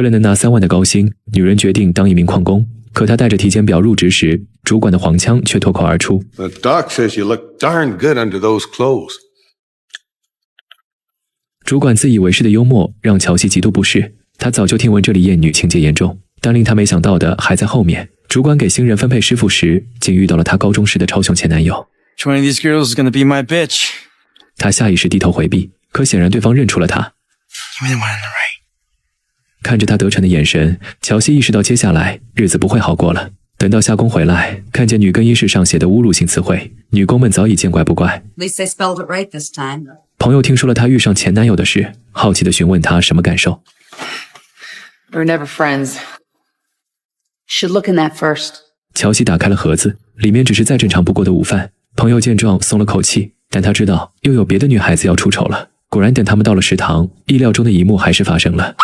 为了能拿3万的高薪，女人决定当一名矿工。可她带着体检表入职时，主管的黄腔却脱口而出 The doc says you look darn good under those clothes. 主管自以为是的幽默让乔西极度不适。他早就听闻这里艳女情节严重，但令他没想到的还在后面。主管给新人分配师傅时，竟遇到了他高中时的超雄前男友。Which one of these girls is gonna be my bitch? 他下意识低头回避，可显然对方认出了他。Give me the one on the right. 看着他得逞的眼神，乔西意识到接下来日子不会好过了。等到下工回来，看见女更衣室上写的侮辱性词汇，女工们早已见怪不怪。At least I spelled it right this time. 朋友听说了她遇上前男友的事，好奇地询问她什么感受。We were never friends. Should look in that first. 乔西打开了盒子，里面只是再正常不过的午饭。朋友见状松了口气，但他知道又有别的女孩子要出丑了。果然，等他们到了食堂，意料中的一幕还是发生了。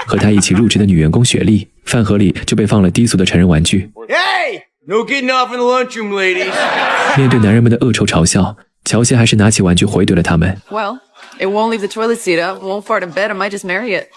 和他一起入职的女员工雪莉，饭盒里就被放了低俗的成人玩具。Hey! No getting off in the lunchroom, ladies. 面对男人们的恶臭嘲笑，乔西还是拿起玩具回怼了他们。Well, it won't leave the toilet seat up, won't fart in bed, I might just marry it.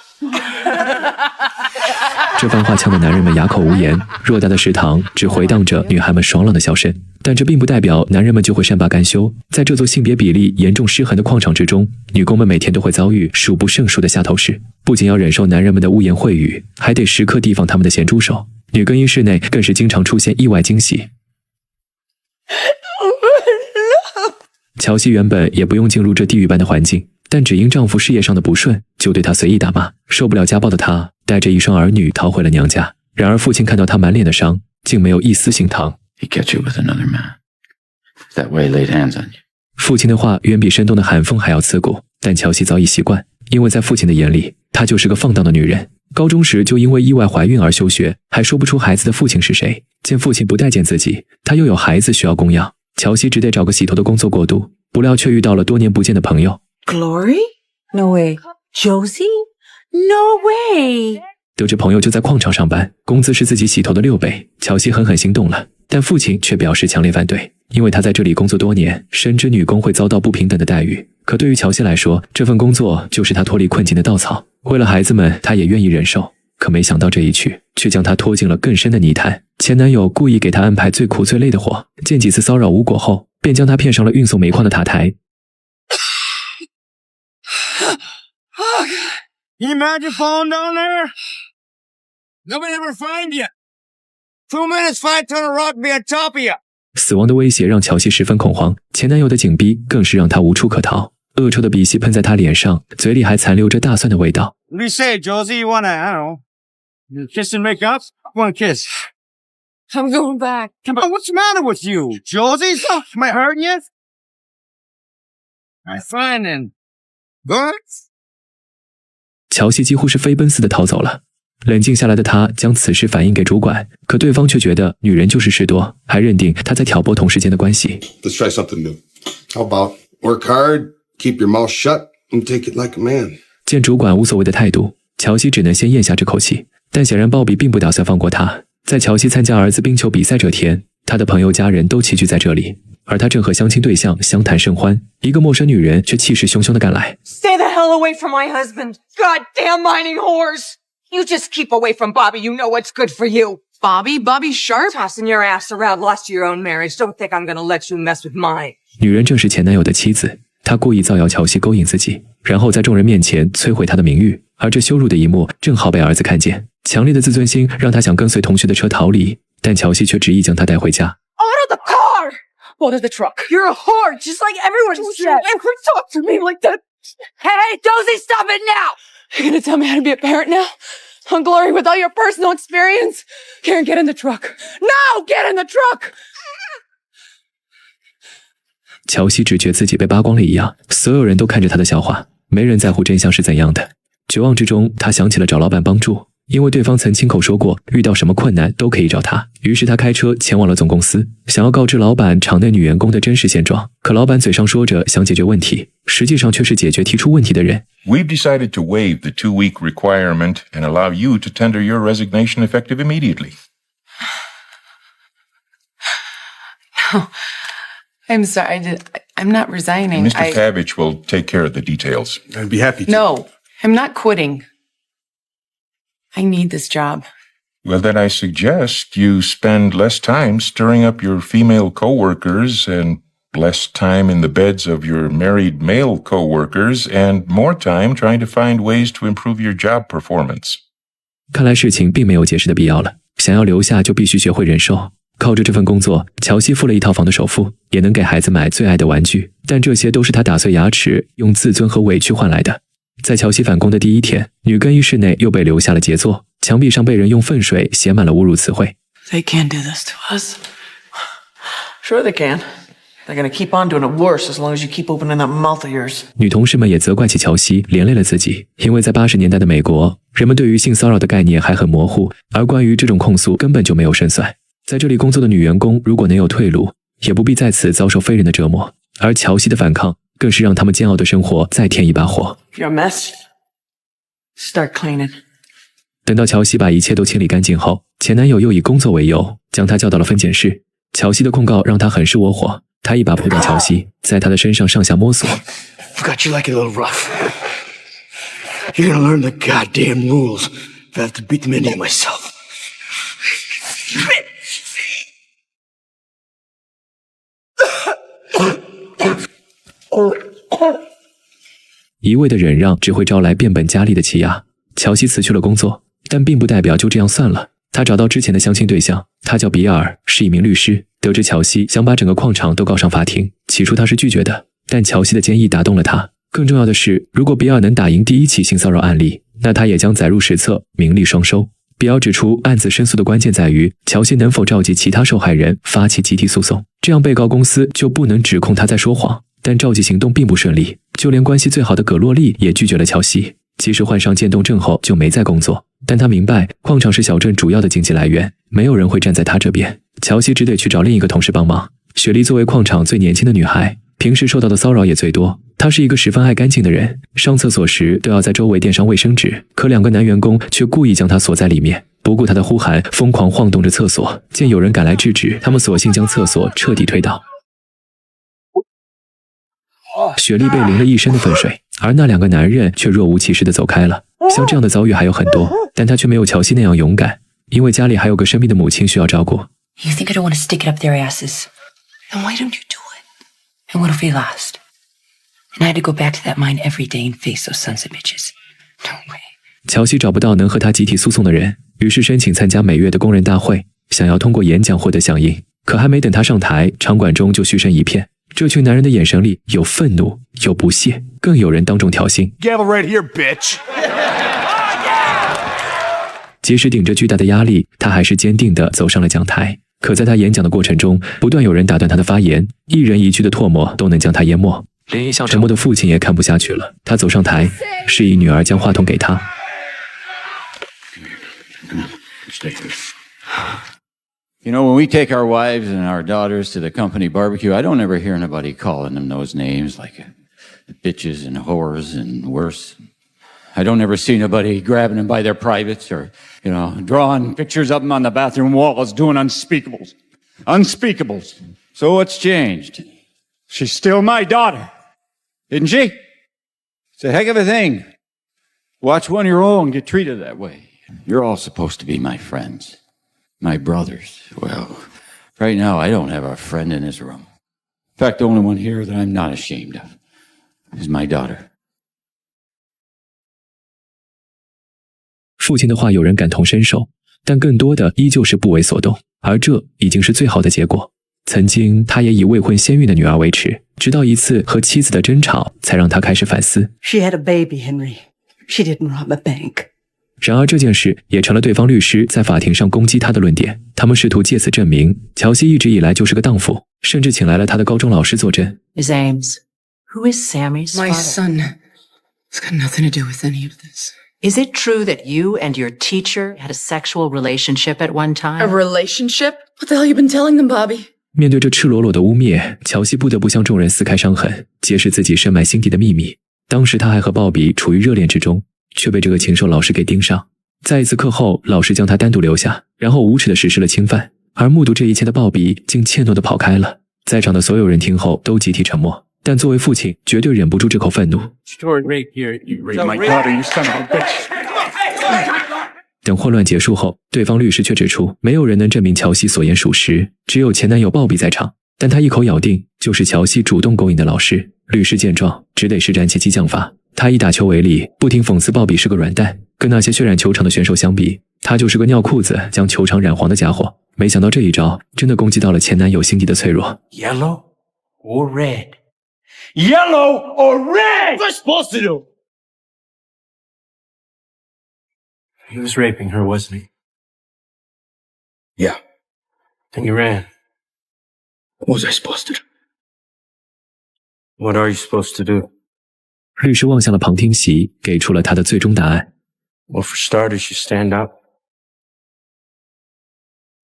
这番话呛得男人们哑口无言，偌大的食堂只回荡着女孩们爽朗的笑声。但这并不代表男人们就会善罢甘休。在这座性别比例严重失衡的矿场之中，女工们每天都会遭遇数不胜数的下头事，不仅要忍受男人们的污言秽语，还得时刻提防他们的咸猪手。女更衣室内更是经常出现意外惊喜。乔西原本也不用进入这地狱般的环境，但只因丈夫事业上的不顺，就对他随意打骂。受不了家暴的她，带着一双儿女逃回了娘家。然而父亲看到她满脸的伤，竟没有一丝心疼。He catch you with another man. That way he laid hands on you. 父亲的话远比生动的寒风还要刺骨，但乔西早已习惯，因为在父亲的眼里，她就是个放荡的女人。高中时就因为意外怀孕而休学，还说不出孩子的父亲是谁。见父亲不待见自己，她又有孩子需要供养，乔西只得找个洗头的工作过渡，不料却遇到了多年不见的朋友。Glory? No way. Josie? No way. 得知朋友就在矿场上班，工资是自己洗头的6倍，乔西狠狠心动了。但父亲却表示强烈反对，因为他在这里工作多年，深知女工会遭到不平等的待遇。可对于乔西来说，这份工作就是他脱离困境的稻草。为了孩子们，他也愿意忍受。可没想到这一去，却将他拖进了更深的泥潭。前男友故意给他安排最苦最累的活，见几次骚扰无果后，便将他骗上了运送煤矿的塔台。Can you imagine falling down there? Nobody ever find you. 2 minutes, 5 ton of rock be on top of you. 死亡的威胁让乔西十分恐慌，前男友的紧逼更是让他无处可逃。恶臭的鼻息喷在他脸上，嘴里还残留着大蒜的味道。What do you say, Josie? You wanna, I don't know, kiss and make up? One kiss. I'm going back. Come on, what's the matter with you, Josie? Am I hurting you? All right, fine then. Good. 乔西几乎是飞奔似的逃走了。冷静下来的他将此事反映给主管，可对方却觉得女人就是事多，还认定他在挑拨同事间的关系。 Let's try something new. How about work hard, keep your mouth shut, and take it like a man? 见主管无所谓的态度，乔西只能先咽下这口气。但显然鲍比并不打算放过他。在乔西参加儿子冰球比赛这天，他的朋友家人都齐聚在这里，而他正和相亲对象相谈甚欢，一个陌生女人却气势汹汹地赶来。 Stay the hell away from my husband. Goddamn mining whores. You just keep away from Bobby. You know what's good for you. Bobby Sharp? Tossing your ass around, lost to your own marriage. Don't think I'm gonna let you mess with mine. 女人正是前男友的妻子，她故意造谣乔西勾引自己，然后在众人面前摧毁他的名誉。而这羞辱的一幕正好被儿子看见，强烈的自尊心让他想跟随同学的车逃离，但乔西却执意将他带回家。 Out of the car! Out of the truck. You're a whore, just like everyone Don't said. you ever talk to me like that. Hey, Josie, stop it now! You're gonna tell me how to be a parent now? On Glory, with all your personal experience? Karen, get in the truck. No, get in the truck! 乔西只觉自己被扒光了一样，所有人都看着他的笑话，没人在乎真相是怎样的。绝望之中，他想起了找老板帮助，因为对方曾亲口说过，遇到什么困难都可以找他。于是他开车前往了总公司，想要告知老板场内女员工的真实现状。可老板嘴上说着想解决问题，实际上却是解决提出问题的人。 We've decided to waive the 2-week requirement and allow you to tender your resignation effective immediately. No, I'm sorry. I'm not resigning. Mr. Pavich will take care of the details. I'd be happy to. No, I'm not quitting. I need this job. Well, then I suggest you spend less time stirring up your female coworkers and less time in the beds of your married male coworkers and more time trying to find ways to improve your job performance. 看来事情并没有解释的必要了，想要留下就必须学会忍受。靠着这份工作，乔西付了一套房的首付，也能给孩子买最爱的玩具，但这些都是他打碎牙齿，用自尊和委屈换来的。在乔西返工的第一天，女更衣室内又被留下了杰作，墙壁上被人用粪水写满了侮辱词汇。They can't do this to us. Sure they can. They're gonna keep on doing it worse as long as you keep opening that mouth of yours. 女同事们也责怪起乔西，连累了自己，因为在80年代的美国，人们对于性骚扰的概念还很模糊，而关于这种控诉根本就没有胜算。在这里工作的女员工如果能有退路，也不必在此遭受非人的折磨，而乔西的反抗更是让他们煎熬的生活再添一把火。 You're a mess. Start cleaning. 等到乔西把一切都清理干净后，前男友又以工作为由将她叫到了分拣室。乔西的控告让他很是窝火，他一把扑倒乔西，在她的身上上下摸索。 Forgot you like it a little rough. You're gonna learn the goddamn rules if I have to beat them into myself. 一味的忍让只会招来变本加厉的欺压。乔西辞去了工作，但并不代表就这样算了。他找到之前的相亲对象，他叫比尔，是一名律师。得知乔西想把整个矿场都告上法庭，起初他是拒绝的，但乔西的坚毅打动了他。更重要的是，如果比尔能打赢第一起性骚扰案例，那他也将载入史册，名利双收。比尔指出，案子申诉的关键在于乔西能否召集其他受害人发起集体诉讼，这样被告公司就不能指控他在说谎。但召集行动并不顺利，就连关系最好的葛洛丽也拒绝了乔西。即使患上渐冻症后就没再工作，但他明白矿场是小镇主要的经济来源，没有人会站在他这边。乔西只得去找另一个同事帮忙。雪莉作为矿场最年轻的女孩，平时受到的骚扰也最多。她是一个十分爱干净的人，上厕所时都要在周围垫上卫生纸，可2个男员工却故意将她锁在里面，不顾她的呼喊，疯狂晃动着厕所。见有人赶来制止，他们索性将厕所彻底推倒。雪莉被淋了一身的粪水，而那2个男人却若无其事地走开了。像这样的遭遇还有很多，但她却没有乔西那样勇敢，因为家里还有个生病的母亲需要照顾。 You think I don't want to stick it up their asses? Then why don't you do it? And what if we lost? And I had to go back to that mine every day and face those sons of bitches. No way. 乔西找不到能和他集体诉讼的人，于是申请参加每月的工人大会，想要通过演讲获得响应。可还没等他上台，场馆中就嘘声一片。这群男人的眼神里有愤怒，有不屑，更有人当众挑衅。 Gavel right here, bitch. 即使顶着巨大的压力，他还是坚定地走上了讲台。可在他演讲的过程中，不断有人打断他的发言，一人一句的唾沫都能将他淹没。连沉默的父亲也看不下去了，他走上台，示意女儿将话筒给他。You know, when we take our wives and our daughters to the company barbecue, I don't ever hear anybody calling them those names like bitches and whores and worse. I don't ever see nobody grabbing them by their privates or, you know, drawing pictures of them on the bathroom walls, doing unspeakables. Unspeakables. So what's changed? She's still my daughter, isn't she? It's a heck of a thing. Watch one of your own get treated that way. You're all supposed to be my friends. My brothers. Well, right now I don't have a friend in this room. In fact, the only one here that I'm not ashamed of is my daughter. 父亲的话有人感同身受，但更多的依旧是不为所动，而这已经是最好的结果。曾经他也以未婚先孕的女儿为耻，直到一次和妻子的争吵，才让他开始反思。 She had a baby, Henry. She didn't rob a bank. 然而这件事也成了对方律师在法庭上攻击他的论点，他们试图借此证明乔西一直以来就是个荡妇，甚至请来了他的高中老师作证。 Miss Ames, who is Sammy's My father? son. It's got nothing to do with any of this. Is it true that you and your teacher had a sexual relationship at one time? A relationship? What the hell you been telling them, Bobby? 面对这赤裸裸的污蔑，乔西不得不向众人撕开伤痕，揭示自己深埋心底的秘密。当时他还和鲍比处于热恋之中，却被这个禽兽老师给盯上。在一次课后，老师将他单独留下，然后无耻地实施了侵犯。而目睹这一切的鲍比竟怯懦地跑开了。在场的所有人听后都集体沉默。但作为父亲，绝对忍不住这口愤怒。等混乱结束后，对方律师却指出，没有人能证明乔西所言属实，只有前男友鲍比在场。但他一口咬定就是乔西主动勾引的老师。律师见状，只得施展起激将法。他以打球为例，不停讽刺鲍比是个软蛋，跟那些渲染球场的选手相比，他就是个尿裤子将球场染黄的家伙。没想到这一招真的攻击到了前男友心底的脆弱。Yellow or red? Yellow or red? What's supposed to do? He was raping her, wasn't he? Yeah. Then you ran. What was I supposed to do? What are you supposed to do? 律师望向了旁听席，给出了他的最终答案。Well, for starters, you stand up.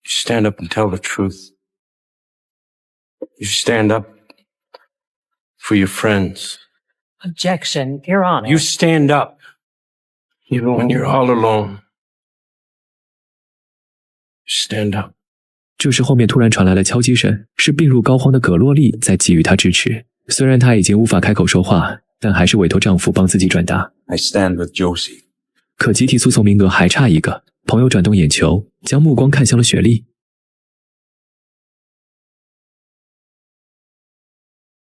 You stand up and tell the truth. You stand up for your friends. Objection, Your Honor. You stand up even when you're all alone. You stand up. 这时后面突然传来了敲击声，是病入膏肓的葛洛丽在给予他支持。虽然她已经无法开口说话，但还是委托丈夫帮自己转达。I stand with Josie. 可集体诉讼名额还差一个，朋友转动眼球，将目光看向了雪莉。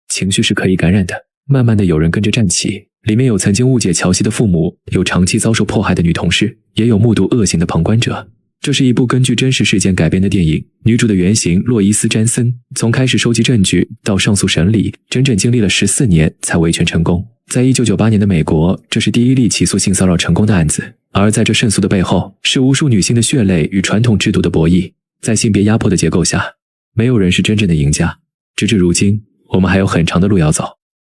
情绪是可以感染的，慢慢的有人跟着站起，里面有曾经误解乔西的父母，有长期遭受迫害的女同事，也有目睹恶行的旁观者。这是一部根据真实事件改编的电影，女主的原型洛伊斯·詹森，从开始收集证据到上诉审理，整整经历了14年才维权成功。在1998年的美国，这是第一例起诉性骚扰成功的案子，而在这胜诉的背后，是无数女性的血泪与传统制度的博弈。在性别压迫的结构下，没有人是真正的赢家。直至如今，我们还有很长的路要走。